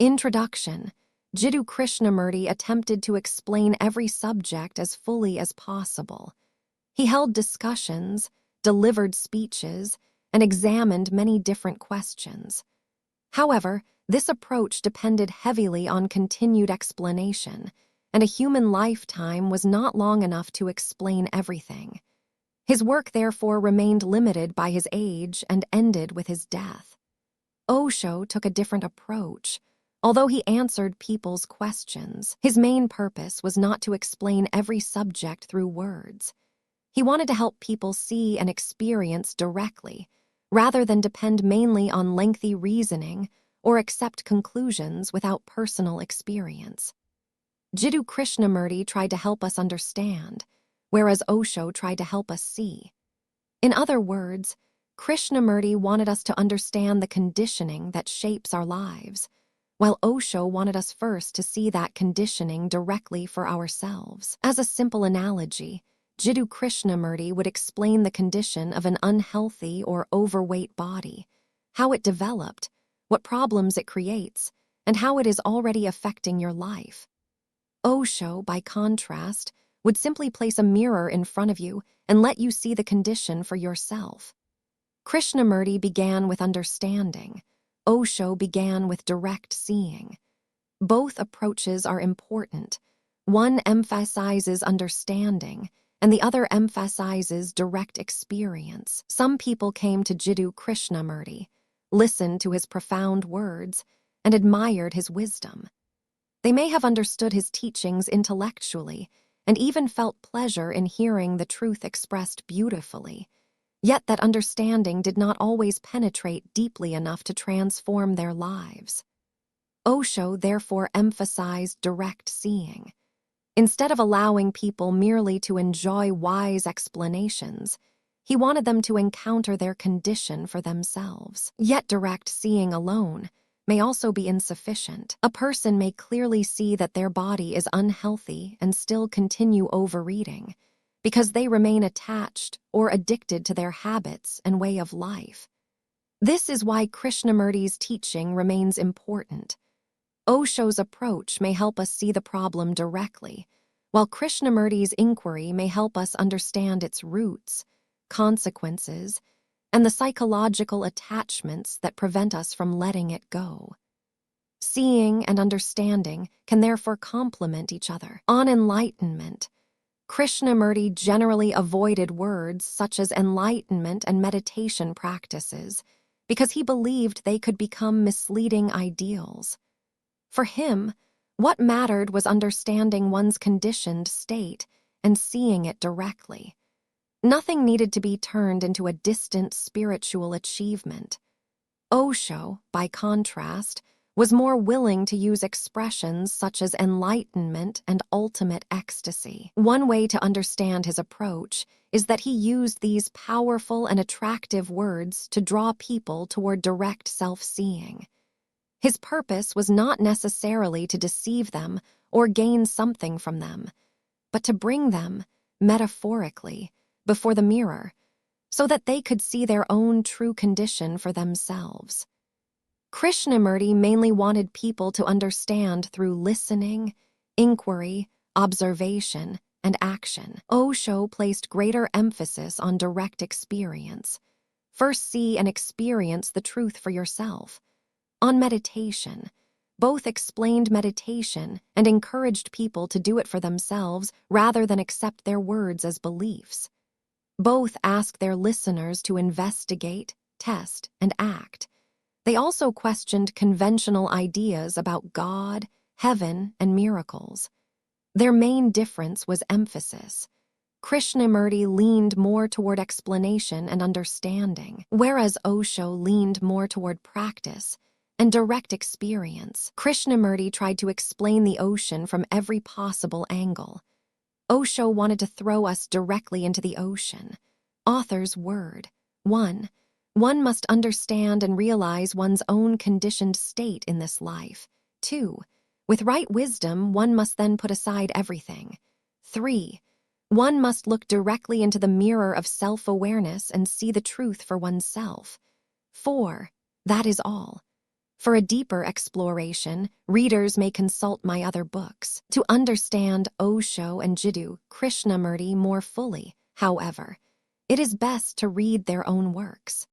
Introduction. Jiddu Krishnamurti attempted to explain every subject as fully as possible. He held discussions, delivered speeches, and examined many different questions. However, this approach depended heavily on continued explanation, and a human lifetime was not long enough to explain everything. His work therefore remained limited by his age and ended with his death. Osho took a different approach. Although he answered people's questions, his main purpose was not to explain every subject through words. He wanted to help people see and experience directly, rather than depend mainly on lengthy reasoning or accept conclusions without personal experience. Jiddu Krishnamurti tried to help us understand, whereas Osho tried to help us see. In other words, Krishnamurti wanted us to understand the conditioning that shapes our lives, while Osho wanted us first to see that conditioning directly for ourselves. As a simple analogy, Jiddu Krishnamurti would explain the condition of an unhealthy or overweight body, how it developed, what problems it creates, and how it is already affecting your life. Osho, by contrast, would simply place a mirror in front of you and let you see the condition for yourself. Krishnamurti began with understanding. Osho began with direct seeing. Both approaches are important. One emphasizes understanding, and the other emphasizes direct experience. Some people came to Jiddu Krishnamurti, listened to his profound words, and admired his wisdom. They may have understood his teachings intellectually, and even felt pleasure in hearing the truth expressed beautifully. Yet that understanding did not always penetrate deeply enough to transform their lives. Osho therefore emphasized direct seeing. Instead of allowing people merely to enjoy wise explanations, he wanted them to encounter their condition for themselves. Yet direct seeing alone may also be insufficient. A person may clearly see that their body is unhealthy and still continue overeating, because they remain attached or addicted to their habits and way of life. This is why Krishnamurti's teaching remains important. Osho's approach may help us see the problem directly, while Krishnamurti's inquiry may help us understand its roots, consequences, and the psychological attachments that prevent us from letting it go. Seeing and understanding can therefore complement each other. On enlightenment, Krishnamurti generally avoided words such as enlightenment and meditation practices because he believed they could become misleading ideals. For him, what mattered was understanding one's conditioned state and seeing it directly. Nothing needed to be turned into a distant spiritual achievement. Osho, by contrast, was more willing to use expressions such as enlightenment and ultimate ecstasy. One way to understand his approach is that he used these powerful and attractive words to draw people toward direct self-seeing. His purpose was not necessarily to deceive them or gain something from them, but to bring them, metaphorically, before the mirror, so that they could see their own true condition for themselves. Krishnamurti mainly wanted people to understand through listening, inquiry, observation, and action. Osho placed greater emphasis on direct experience. First see and experience the truth for yourself. On meditation, both explained meditation and encouraged people to do it for themselves rather than accept their words as beliefs. Both asked their listeners to investigate, test, and act. They also questioned conventional ideas about God, heaven, and miracles. Their main difference was emphasis. Krishnamurti leaned more toward explanation and understanding, whereas Osho leaned more toward practice and direct experience. Krishnamurti tried to explain the ocean from every possible angle. Osho wanted to throw us directly into the ocean. Author's word. 1. One must understand and realize one's own conditioned state in this life. 2. With right wisdom, one must then put aside everything. 3. One must look directly into the mirror of self-awareness and see the truth for oneself. 4. That is all. For a deeper exploration, readers may consult my other books to understand Osho and Jiddu Krishnamurti more fully. However, it is best to read their own works.